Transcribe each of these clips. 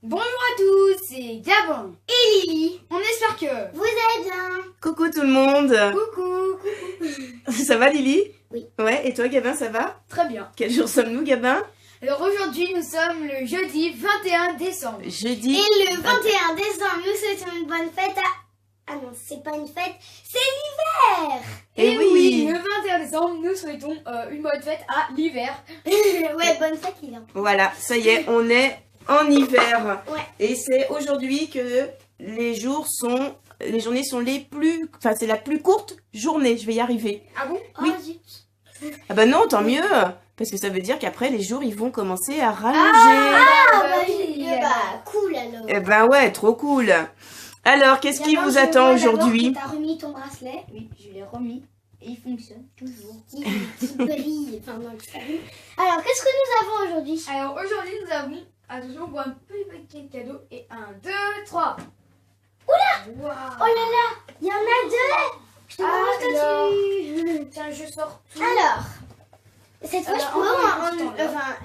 Bonjour à tous, c'est Gabin et Lily. On espère que vous allez bien. Coucou tout le monde. Coucou. Ça va Lily? Oui. Ouais, et toi Gabin, ça va? Très bien. Quel jour sommes-nous Gabin? Alors aujourd'hui, nous sommes le jeudi 21 décembre. Jeudi. Et le 21 décembre, nous souhaitons une bonne fête à... Ah non, c'est pas une fête, c'est l'hiver. Et oui. Le 21 décembre, nous souhaitons une bonne fête à l'hiver. Ouais, bonne fête l'hiver. Voilà, ça y est, on est en hiver. Ouais. Et c'est aujourd'hui que les journées sont les plus... Enfin, c'est la plus courte journée, je vais y arriver. Ah bon? Oh, Oui. zut. Ah bah non, tant mieux. Parce que ça veut dire qu'après, les jours, ils vont commencer à rallonger. Ah, bah, oui. cool alors. Eh ben ouais, trop cool. Alors, qu'est-ce qui D'abord, vous je attend vois d'abord aujourd'hui? que t'as remis ton bracelet Oui, je l'ai remis et il fonctionne toujours. qui brille pendant le salon. Alors, qu'est-ce que nous avons aujourd'hui? Alors aujourd'hui, nous avons, attention, pour un petit paquet de cadeaux et 1, 2, 3. Oula! Wow. Oh là là, il y en a deux. Je te montre Alors. dessus. Tiens, je sors tout. Alors, cette fois, Alors,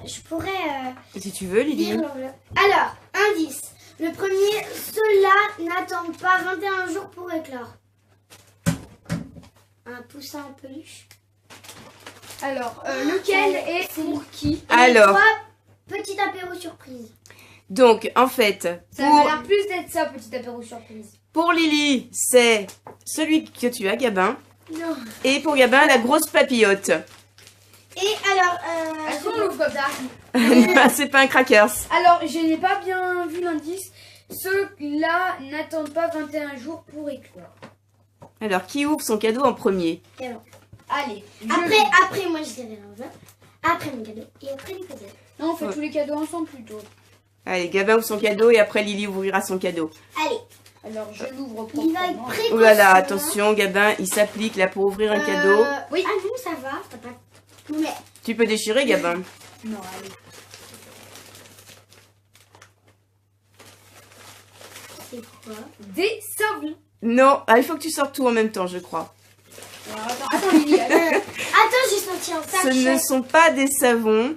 je pourrais Si tu veux, Lily. lire l'enveloppe. Alors, indice. Le premier, ceux-là n'attendent pas 21 jours pour éclore. Un poussin en peluche. Alors, lequel est pour qui? Et Alors. trois, petit apéro surprise. Donc, en fait, Ça a l'air plus d'être ça, petit apéro surprise. pour Lily, c'est celui que tu as, Gabin. Non. Et pour Gabin, la grosse papillote. Et alors, Est-ce qu'on l'ouvre comme ça? C'est pas un crackers. Alors, je n'ai pas bien vu l'indice. Ceux-là n'attendent pas 21 jours pour éclore. Alors, qui ouvre son cadeau en premier? Allez. après, moi je dirai l'enveloppe. Après mon cadeau. Et après les cadeaux. Non, on fait Ouais. tous les cadeaux ensemble plutôt. Allez, Gabin ouvre son cadeau et après Lily ouvrira son cadeau. Allez, Alors, je l'ouvre il va être proprement. précoce. Oh là là, attention, Gabin, il s'applique là pour ouvrir un cadeau. Oui. Ah non, ça va. T'as pas... Mais, Tu peux déchirer, Gabin. Non, allez. c'est quoi? Des savons. Non, il faut que tu sortes tout en même temps, je crois. Alors, attends, Lily, attends. Attends, j'ai senti un Ce sachet. ne sont pas des savons.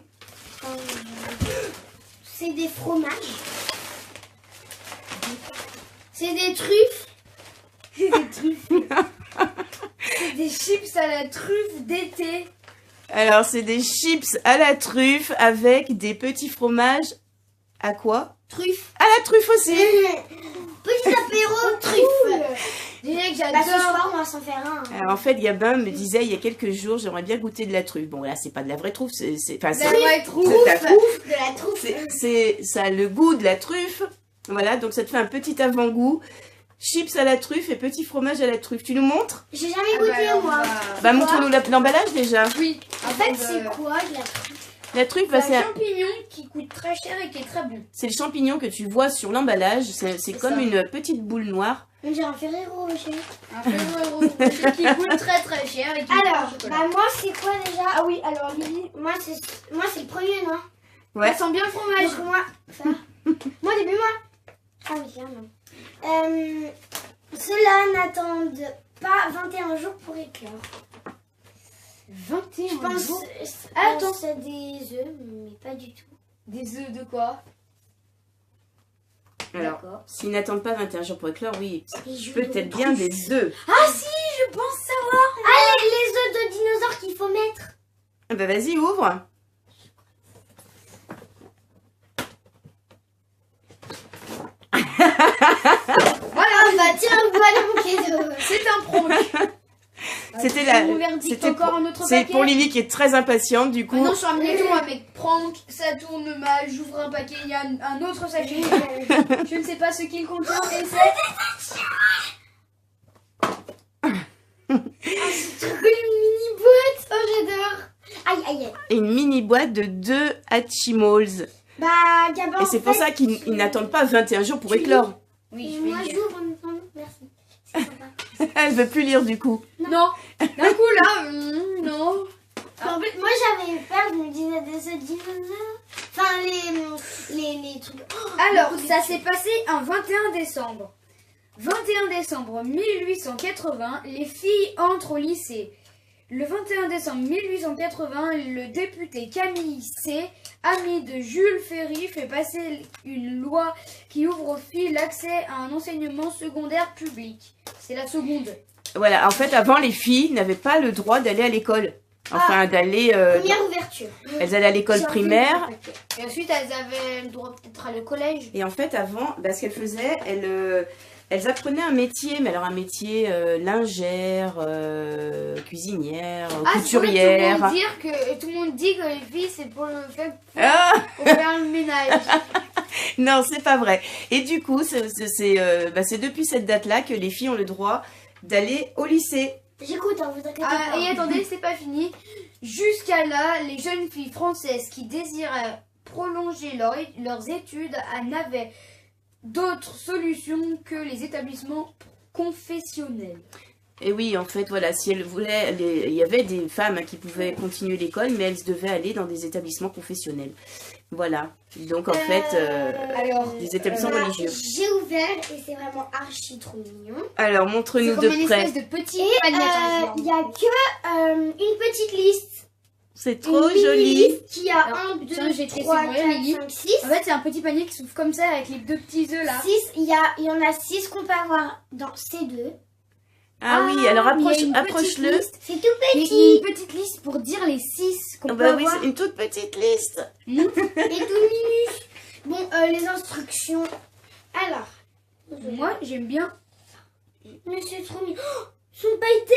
C'est des fromages. C'est des truffes. C'est des chips à la truffe d'été. Alors, c'est des chips à la truffe avec des petits fromages. À quoi? Truffes. À la truffe aussi. Petit apéro truffe. Déjà que Bah, ce j'adore. soir, on va s'en faire un. Alors, en fait, Gabin me disait il y a quelques jours, j'aimerais bien goûter de la truffe. Bon, là, c'est pas de la vraie truffe, enfin, La vraie truffe. c'est de la truffe. De la truffe. Ça a le goût de la truffe. Voilà, donc ça te fait un petit avant-goût. Chips à la truffe et petit fromage à la truffe. Tu nous montres? J'ai jamais goûté, moi. Bah, montre-nous l'emballage déjà. Oui. En fait, c'est quoi de la truffe? La truffe, C'est bah, un champignon qui coûte très cher et qui est très bon. c'est le champignon que tu vois sur l'emballage. C'est comme ça. une petite boule noire. On dirait un Ferrero Rocher. Un Ferrero Rocher qui coûte très très cher et qui Alors, coûte chocolat. bah moi c'est quoi déjà? Ah oui, alors Lily, Moi c'est le premier, non? Ouais. ça sent bien le fromage. Donc moi, ça. Moi au début moi. Ah oui, tiens, non. Ceux-là n'attendent pas 21 jours pour éclore. 21 Je pense, jours. attends, c'est des œufs, mais pas du tout. Des œufs de quoi? Alors, D'accord. s'ils n'attendent pas 21 jours pour éclore, oui, Des jus peut-être de bien truffe. des œufs. Ah si, je pense savoir. Ah, les œufs de dinosaures qu'il faut mettre. Ah bah vas-y, ouvre. Voilà, Ah bah tiens, voilà mon cadeau. c'est un prank. C'était Je vous verdict encore un autre C'est paquet. pour Lily qui est très impatiente, du coup. Maintenant, je suis un miniature avec prank, ça tourne mal, j'ouvre un paquet, il y a un autre sachet. Je ne sais pas ce qu'il contient et c'est... C'est trop une mini boîte. Oh j'adore. Aïe aïe aïe. Et une mini boîte de 2 Hatchimals. Bah Gabin. Et c'est pour ça qu'ils n'attendent pas 21 jours pour éclore. Oui, je Moi vais lire. j'ouvre en même temps. Merci. C'est sympa. Elle veut plus lire du coup. Non, d'un coup là, non. En plus, moi j'avais eu peur, je me disais des œufs de dinosaures. Enfin les trucs. Oh, Alors, beaucoup de ça trucs. s'est passé un 21 décembre. 21 décembre 1880, les filles entrent au lycée. Le 21 décembre 1880, le député Camille C, ami de Jules Ferry, fait passer une loi qui ouvre aux filles l'accès à un enseignement secondaire public. C'est la seconde. Voilà, en fait, avant, les filles n'avaient pas le droit d'aller à l'école. Enfin, d'aller... Première ouverture. elles allaient à l'école primaire. Et ensuite, elles avaient le droit peut-être à le collège. Et en fait, avant, ce qu'elles faisaient, elles apprenaient un métier. Mais alors, un métier lingère, cuisinière, couturière. Tout le monde dit que les filles, c'est pour le fait Ah pour faire le ménage. Non, c'est pas vrai. Et du coup, c'est depuis cette date-là que les filles ont le droit d'aller au lycée. J'écoute, hein, vous inquiétez pas. Et attendez, c'est pas fini. Jusqu'à là, les jeunes filles françaises qui désiraient prolonger leurs études n'avaient d'autre solution que les établissements confessionnels. Et oui, en fait, voilà, si elles voulaient, il y avait des femmes qui pouvaient continuer l'école, mais elles devaient aller dans des établissements confessionnels. Voilà. Donc, en fait, des établissements religieux. J'ai ouvert et c'est vraiment archi trop mignon. Alors, montre-nous de une près. espèce de petit Il n'y a que une petite liste. C'est trop Une joli. liste qui a Alors, 1, 2, tiens, j'ai tressé 3, moi, 4, Lily. 5, 6. En fait, c'est un petit panier qui s'ouvre comme ça avec les deux petits œufs là. 6, il y en a 6 qu'on peut avoir dans ces deux. Ah oui, alors il y a une approche-le. petite liste. C'est tout Il y a petit une petite liste pour dire les 6 qu'on Ah peut bah oui, avoir. c'est une toute petite liste. et tout minus. Bon, les instructions. Alors. Moi, j'aime bien. Mais c'est trop mignon. Oh, ils sont pailletés,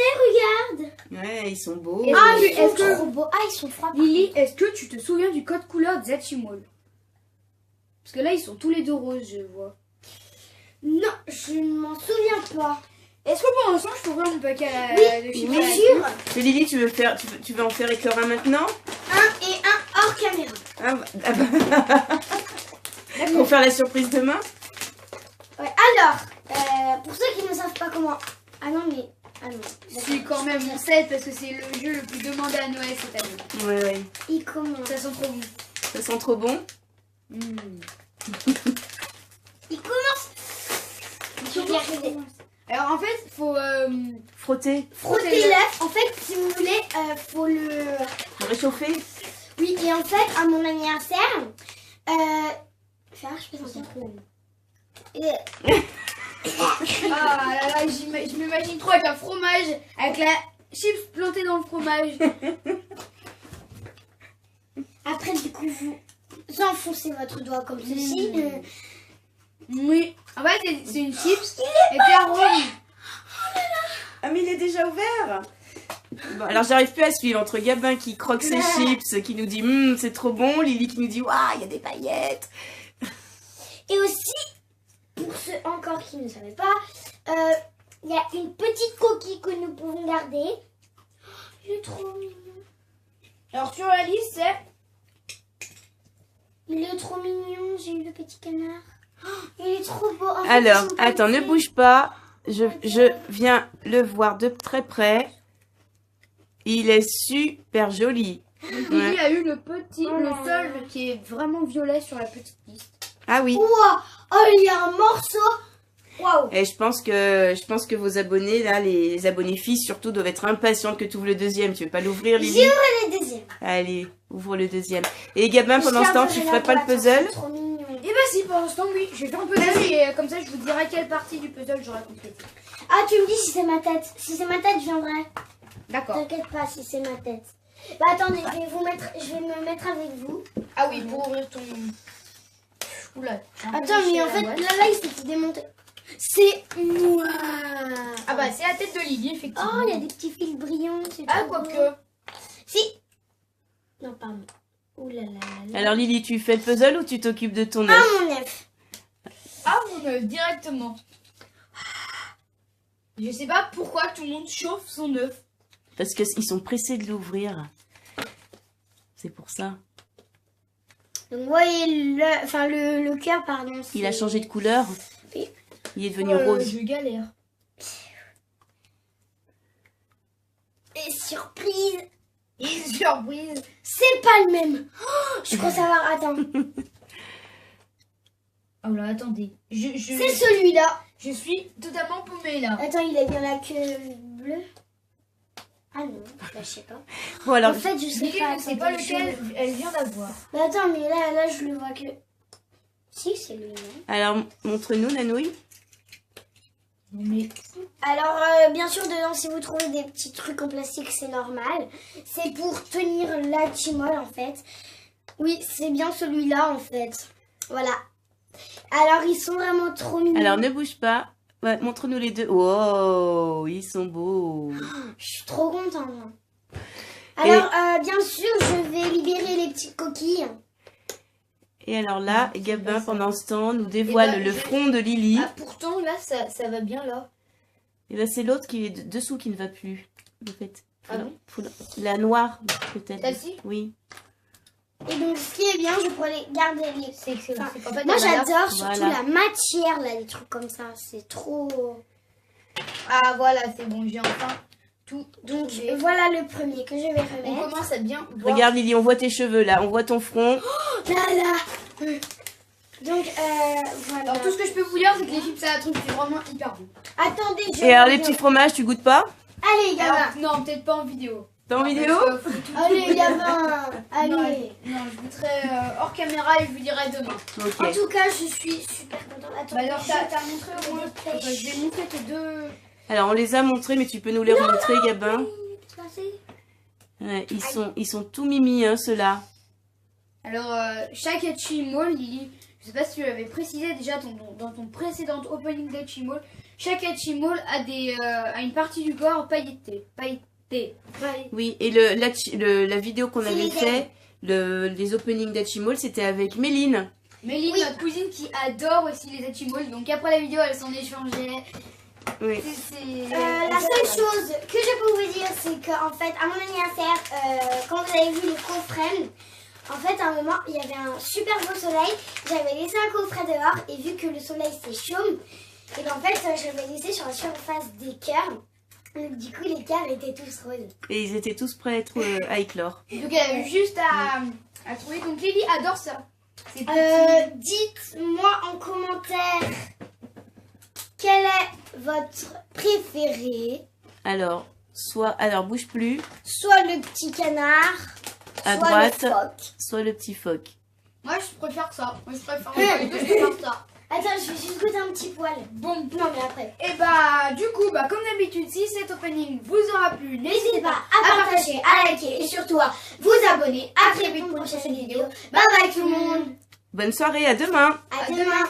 regarde. Ouais, ils sont beaux. Ah, oui, ils sont trop beaux. Ah, ils sont froids. Lily, est-ce que tu te souviens du code couleur des Hatchimals? Parce que là, ils sont tous les deux roses, je vois. Non, je ne m'en souviens pas. Est-ce que pour l'instant, je peux ouvrir mon paquet de chips Bien à la sûr. Mais Lily, tu veux en faire éclore un maintenant? Un et un hors caméra. Pour faire la surprise demain? Ouais, alors, pour ceux qui ne savent pas comment. Ah non, mais. Ah non. C'est quand même mon 7 parce que c'est le jeu le plus demandé à Noël cette année. Ouais, ouais. Il commence. Ça sent trop bon. Ça sent trop bon. Il commence. Je vais y arriver. Alors en fait, faut Frotter, Frotter l'œuf. En fait, si vous voulez, faut le. réchauffer. Oui, et en fait, à mon anniversaire, faire, je peux sentir. Ah là là, je m'imagine trop avec un fromage, avec la chips plantée dans le fromage. Après, du coup, vous enfoncez votre doigt comme ceci. Oui. En fait, c'est une chips avec la rose. Ah mais il est déjà ouvert. Bon, alors j'arrive plus à suivre entre Gabin qui croque ses chips, qui nous dit c'est trop bon, Lily qui nous dit waouh il y a des paillettes. Et aussi, pour ceux encore qui ne savaient pas, il y a une petite coquille que nous pouvons garder. Il est trop mignon. Alors sur la liste, c'est Il est trop mignon, j'ai eu le petit canard. Oh, il est trop beau. En fait, Alors ils sont attends, ne petits. bouge pas, je viens le voir de très près. Il est super joli. Lily a eu le seul qui est vraiment violet sur la petite liste. Ah oui. Ouah, oh, il y a un morceau. Waouh. Et je pense que vos abonnés, là, les abonnés filles surtout, doivent être impatientes que tu ouvres le deuxième. Tu veux pas l'ouvrir, Lily? J'ai ouvert les deuxièmes. Allez, ouvre le deuxième. Et Gabin, pendant ce temps, tu ferais pas le puzzle? C'est trop mignon. Et bah si, pour l'instant, oui, je vais faire un puzzle et comme ça, je vous dirai quelle partie du puzzle j'aurai complété. Ah, tu me dis si c'est ma tête. Si c'est ma tête, je viendrai. D'accord. T'inquiète pas si c'est ma tête. Bah attendez, je vais me mettre avec vous. Ah oui, pour ouvrir ton... Oula. Attends, mais en fait, là, il s'est démonté. C'est moi. Ah bah c'est la tête de Lily, effectivement. Oh, il y a des petits fils brillants. c'est Ah, trop beau. quoique. Si. Non, pardon. Ouh là là là là. Alors Lily, tu fais le puzzle ou tu t'occupes de ton Ah, œuf? mon œuf. Ah, mon œuf, directement. Je sais pas pourquoi tout le monde chauffe son œuf. Parce qu'ils sont pressés de l'ouvrir. C'est pour ça. Donc, vous voyez le cœur, pardon. Il a changé de couleur. Oui. Il est devenu rose. Je galère. Et surprise. Et surprise. C'est pas le même. Oh, je crois savoir. Attends. Oh là, attendez. C'est celui-là. Je suis totalement paumée là. Attends, il a bien la queue bleue. Ah non, bah, je sais pas. Bon, alors, En fait, je sais Mickey pas. ne sait pas lequel elle vient d'avoir. Mais attends, mais là, je le vois que... Si, c'est lui, non? alors montre-nous, Nanouille. Mais Alors, bien sûr, dedans, si vous trouvez des petits trucs en plastique, c'est normal. C'est pour tenir l'Hachimol, en fait. Oui, c'est bien celui-là, en fait. Voilà. Alors, ils sont vraiment trop mignons. Alors, ne bouge pas. Ouais, montre-nous les deux. Wow, ils sont beaux. Je suis trop contente. Alors, bien sûr, je vais libérer les petites coquilles. Et alors là, Gabin, pendant ce temps, nous dévoile le front de Lily. ah, pourtant, là, ça va bien, là. Et là, c'est l'autre qui est dessous qui ne va plus. En fait. Ah bon? La noire, peut-être. Celle-ci? Oui. Et donc, ce qui est bien, je pourrais garder les... C'est excellent. Enfin, En fait, moi, on a là- j'adore surtout Voilà. la matière, là, des trucs comme ça. C'est trop... Ah, voilà, c'est bon, j'ai enfin tout. Donc, trouvé. voilà le premier que je vais On remettre. commence à bien voir. Regarde, Lily, on voit tes cheveux là. On voit ton front. Là. Donc, voilà. Alors, tout ce que je peux vous dire, c'est que les chips à la truffe, c'est vraiment hyper bon. Attendez, je... Et alors, les petits fromages, tu goûtes pas? Allez, Gabin. Alors, non, peut-être pas en vidéo. Pas en vidéo? Parce que faut tout- Allez, Gabin. Non, Allez. non, je goûterai hors caméra et je vous dirai demain. En Ok. tout cas, je suis super contente. Bah Attendez, alors, t'as montré au moins. dépêche. Enfin, je vais montrer tes deux. Alors, on les a montrés, mais tu peux nous les remontrer, Gabin. C'est passé. Ouais, ils sont tout mimi, hein, ceux-là. Alors, chaque Hachimol, Lily, je sais pas si tu l'avais précisé déjà dans ton précédent opening d'Hachimol, chaque Hachimol a une partie du corps pailletée. Oui, et la vidéo qu'on C'est avait les fait, les openings d'Hachimol, c'était avec Méline. Méline, Oui. notre cousine qui adore aussi les Hachimol, donc après la vidéo, elle s'en échangeait. Oui. La seule chose que je peux vous dire, c'est qu'en fait, à mon anniversaire, quand vous avez vu le coffret, en fait, à un moment, il y avait un super beau soleil. J'avais laissé un coffret dehors et vu que le soleil c'est chaud, et ben, en fait, je l'avais laissé sur la surface des cœurs. Donc, du coup, les cœurs étaient tous roses. Et ils étaient tous prêts à être à éclore. Donc elle avait juste à trouver. Donc Lily adore ça. C'est Dites-moi en commentaire quel est votre préféré. Alors, bouge plus, Soit le petit canard, à soit droite, le phoque. soit le petit phoque. Moi je préfère ça. Moi je préfère je préfère ça. Attends, je vais juste goûter un petit poil. Bon. Non, mais après. Et bah du coup comme d'habitude si cet opening vous aura plu, N'hésitez pas à partager, à liker et surtout à vous abonner. À très vite pour une prochaine vidéo. Bye bye tout le monde. Bonne soirée, à demain! À demain.